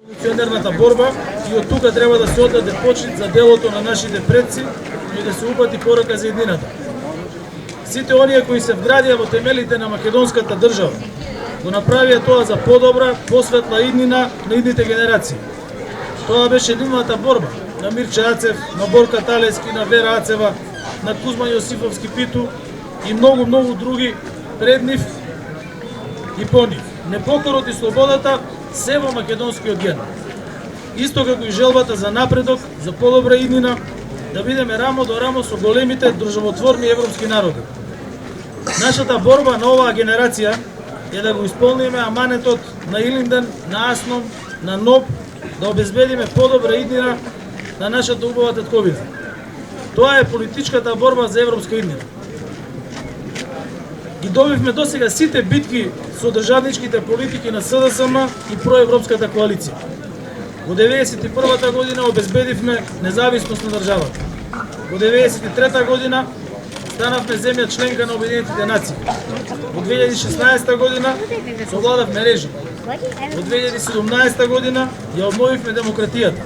Револуционерната борба и од тука треба да се отдаде почит за делото на нашите предци и да се упати порака за едината. Сите оние кои се вградија во темелите на македонската држава го направија тоа за подобра, посветла иднина на идните генерации. Тоа беше нивната борба на Мирче Ацев, на Борка Талески, на Вера Ацева, на Кузма Јосифовски Питу и многу други пред нив и по нив. Непокорот и слободата се во македонскиот ген. Исто како и желбата за напредок, за подобра иднина, да бидеме рамо до рамо со големите државотворни европски народи. Нашата борба на оваа генерација е да го исполниме аманетот на Илинден, на Асном, на Ноб, да обезбедиме подобра иднина на нашата убава татковина. Тоа е политичката борба за европска иднина. Ги добивме досега сите битки со државничките политики на СДСМ и проевропската коалиција. Во 1991 година обезбедивме независност на државата. Во 1993 година станавме земја членка на Обединетите нации. Во 2016 година совладавме режим. Во 2017 година ја обновивме демократијата.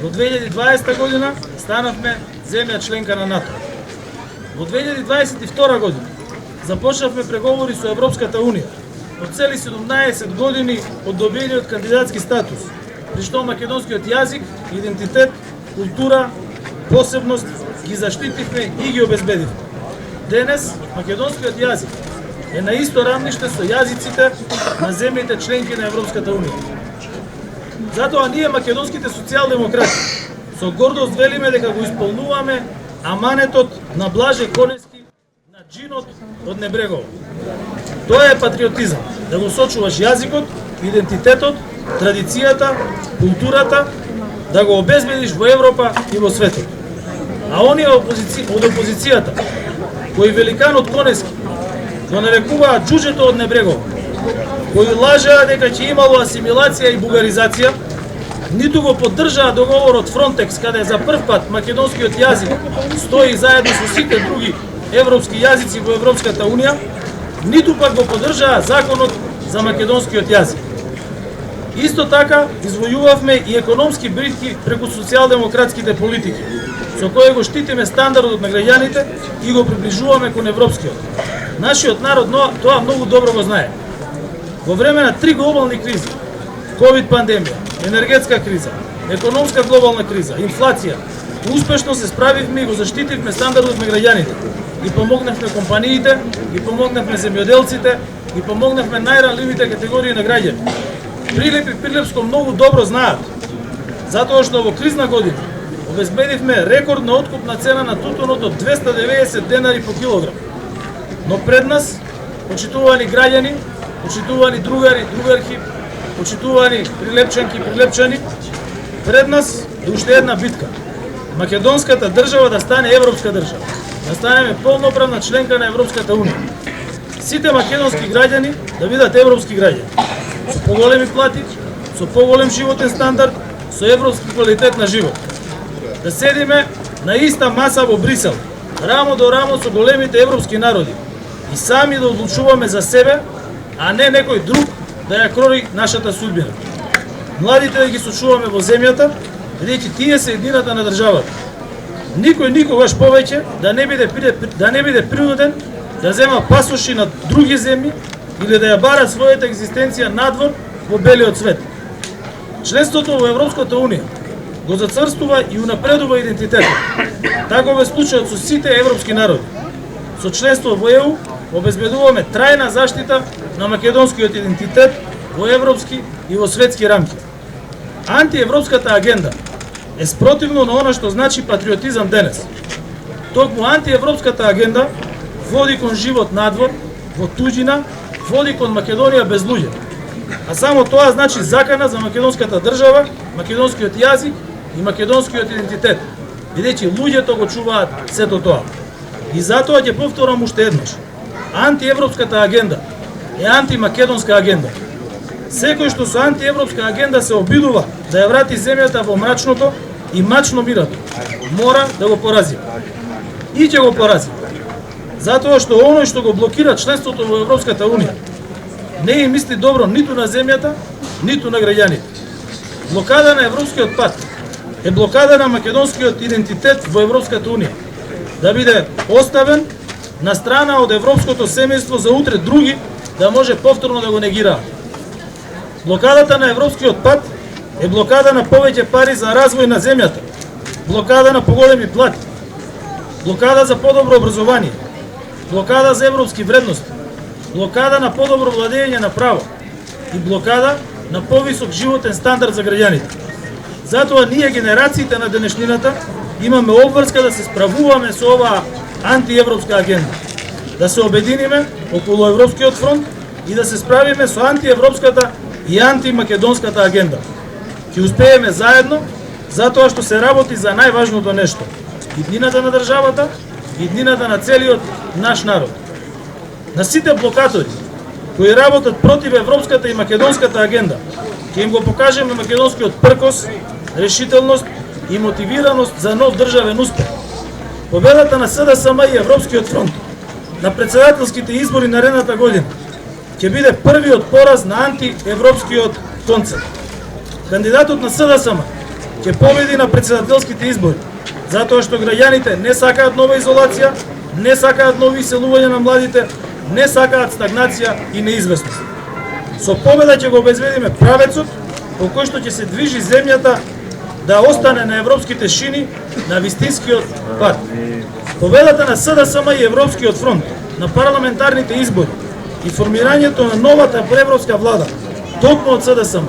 Во 2020 година станавме земја членка на НАТО. Во 2022 година започнавме преговори со Европската Унија. Од цели 17 години од добиениот кандидатски статус, при што македонскиот јазик, идентитет, култура, посебност ги заштитивме и ги обезбедивме. Денес македонскиот јазик е на исто рамниште со јазиците на земјите членки на Европската Унија. Затоа ние македонските социјалдемократи со гордост велиме дека го исполнуваме аманетот на Блаже Конески на джинот од Небрегово. Тоа е патриотизам, да го сочуваш јазикот, идентитетот, традицијата, културата, да го обезбедиш во Европа и во светот. А оние од опозицијата, кои великанот Конески го нарекуваат џуџето од Небрегово, кои лажеа дека ќе имало асимилација и бугаризација, ниту го поддржаа договорот Фронтекс, каде за прв пат македонскиот јазик стои заедно со сите други европски јазици во Европската Унија, ниту пак го поддржаа законот за македонскиот јазик. Исто така извојувавме и економски битки преку социјалдемократските политики, со кои го штитиме стандардот на граѓаните и го приближуваме кон европскиот. Нашиот народ тоа многу добро го знае. Во време на 3 глобални кризи, ковид пандемија, енергетска криза, економска глобална криза, инфлација, успешно се справивме и го заштитивме стандардот на граѓаните. И помогнавме компаниите, и помогнавме земјоделците, и помогнавме најранливите категории на граѓани. Прилеп и Прилепско многу добро знаат, затоа што во кризна година обезбедивме рекордна откупна цена на тутунот од 290 денари по килограм. Но пред нас, почитувани граѓани, почитувани другари, другарки, почитувани прилепчанки, прилепчани, пред нас е уште една битка. Македонската држава да стане европска држава, да станеме полноправна членка на Европската Унија. Сите македонски граѓани да бидат европски граѓани, со поголеми плати, со поголем животен стандард, со европски квалитет на живот. Да седиме на иста маса во Брисел, рамо до рамо со големите европски народи и сами да одлучуваме за себе, а не некој друг да ја крори нашата судбина. Младите да ги сочуваме во земјата, бидејќи тие се едината на државата. Никој никогаш повеќе да не биде принуден да зема пасоши на други земји или да ја бара својата екзистенција надвор во белиот свет. Членството во Европската Унија го зацрстува и унапредува идентитетот. Таков е случајот со сите европски народи. Со членство во ЕУ обезбедуваме трајна заштита на македонскиот идентитет во европски и во светски рамки. Антиевропската агенда е спротивно на она што значи патриотизам денес. Токму антиевропската агенда води кон живот надвор, во туѓина, води кон Македонија без луѓе. А само тоа значи закана за македонската држава, македонскиот јазик и македонскиот идентитет, бидејќи луѓето го чуваат сето тоа. И затоа ќе повторам уште еднаш. Антиевропската агенда е антимакедонска агенда. Секој што со антиевропска агенда се обидува да ја врати земјата во мрачното и мачно мирато, мора да го порази. И ќе го порази. Затоа што оној што го блокира членството во Европската Унија не им мисли добро ниту на земјата, ниту на граѓаните. Блокада на европскиот пат е блокада на македонскиот идентитет во Европската унија, да биде оставен на страна од европското семејство за утре други да може повторно да го негираат. Блокадата на европскиот пат е блокада на повеќе пари за развој на земјата, блокада на поголеми плати, блокада за подобро образование, блокада за европски вредности, блокада на подобро владење на право и блокада на повисок животен стандард за граѓаните. Затоа ние, генерациите на денешнината, имаме обврска да се справуваме со оваа антиевропска агенда, да се обединиме околу Европскиот фронт и да се справиме со антиевропската и антимакедонската агенда. Ќе успееме заедно, затоа што се работи за најважното нешто – иднината на државата, иднината на целиот наш народ. На сите блокатори кои работат против европската и македонската агенда, ќе им го покажеме македонскиот пркос, решителност и мотивираност за нов државен успех. Победата на СДСМ и Европскиот фронт на председателските избори наредната година ќе биде првиот пораз на антиевропскиот концепт. Кандидатот на СДСМ ќе победи на председателските избори, затоа што граѓаните не сакаат нова изолација, не сакаат нови иселувања на младите, не сакаат стагнација и неизвестност. Со победа ќе го обезбедиме правецот по кој што ќе се движи земјата да остане на европските шини, на вистинскиот пат. Победата на СДСМ и Европскиот фронт на парламентарните избори и формирањето на новата проевропска влада, токму од СДСМ,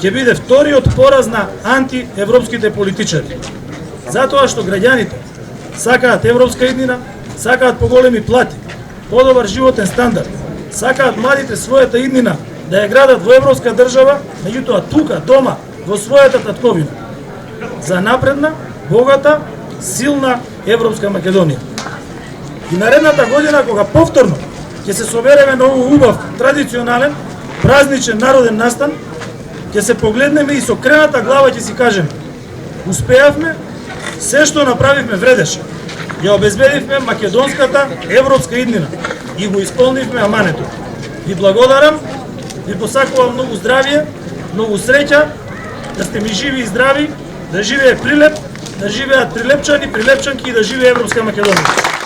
ќе биде вториот пораз на антиевропските политичари. Затоа што граѓаните сакаат европска иднина, сакаат поголеми плати, подобар животен стандард, сакаат младите својата иднина да ја градат во европска држава, меѓутоа тука, дома, во својата татковина, за напредна, богата, силна европска Македонија. И наредната година, кога повторно ќе се собереме на овој убав, традиционален, празничен народен настан, ќе се погледнеме и со крената глава ќе си кажеме: успеавме, се што направивме вредеше. Ја обезбедивме македонската европска иднина и го исполнивме амането. Ви благодарам, ви посакувам многу здравје, многу среќа, да сте ми живи и здрави, да живее Прилеп, да живеат прилепчани, прилепчанки и да живее Европска Македонија.